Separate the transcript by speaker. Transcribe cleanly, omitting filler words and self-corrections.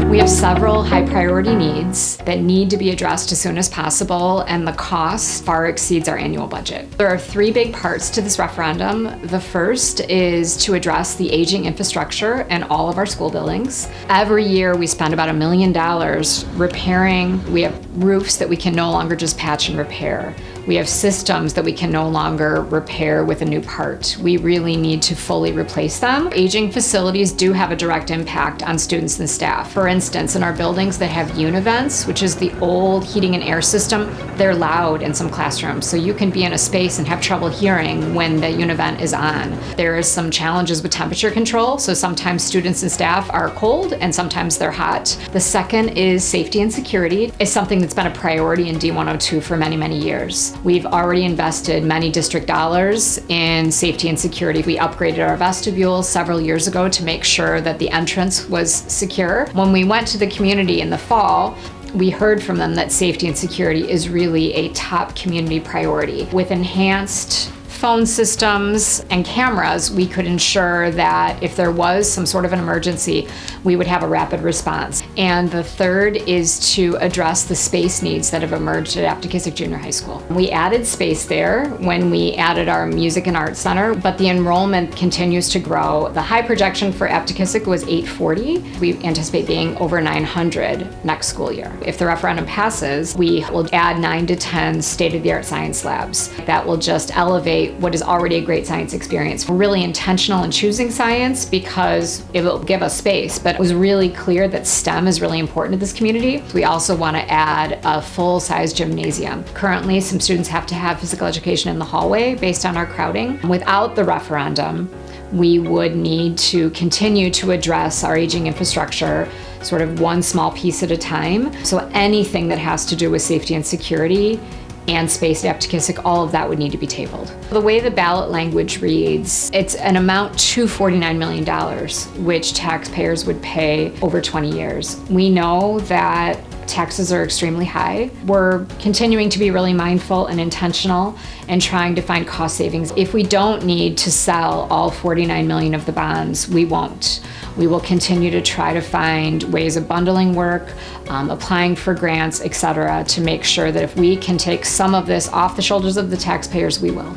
Speaker 1: We have several high priority needs that need to be addressed as soon as possible, and the cost far exceeds our annual budget. There are three big parts to this referendum. The first is to address the aging infrastructure in all of our school buildings. Every year we spend about $1 million repairing. We have roofs that we can no longer just patch and repair. We have systems that we can no longer repair with a new part. We really need to fully replace them. Aging facilities do have a direct impact on students and staff. For instance, in our buildings that have univents, which is the old heating and air system, they're loud in some classrooms. So you can be in a space and have trouble hearing when the univent is on. There is some challenges with temperature control. So sometimes students and staff are cold and sometimes they're hot. The second is safety and security. It's something that's been a priority in D102 for many, many years. We've already invested many district dollars in safety and security. We upgraded our vestibule several years ago to make sure that the entrance was secure. When we went to the community in the fall, we heard from them that safety and security is really a top community priority. With enhanced phone systems and cameras, we could ensure that if there was some sort of an emergency, we would have a rapid response. And the third is to address the space needs that have emerged at Aptakisic Junior High School. We added space there when we added our Music and Arts Center, but the enrollment continues to grow. The high projection for Aptakisic was 840. We anticipate being over 900 next school year. If the referendum passes, we will add 9 to 10 state-of-the-art science labs. That will just elevate what is already a great science experience. We're really intentional in choosing science because it will give us space, but it was really clear that STEM is really important to this community. We also want to add a full-size gymnasium. Currently, some students have to have physical education in the hallway based on our crowding. Without the referendum, we would need to continue to address our aging infrastructure sort of one small piece at a time. So anything that has to do with safety and security and space at Aptakisic, all of that would need to be tabled. The way the ballot language reads, it's an amount to $49 million, which taxpayers would pay over 20 years. We know that taxes are extremely high. We're continuing to be really mindful and intentional and trying to find cost savings. If we don't need to sell all 49 million of the bonds, we won't. We will continue to try to find ways of bundling work, applying for grants, etc., to make sure that if we can take some of this off the shoulders of the taxpayers, we will.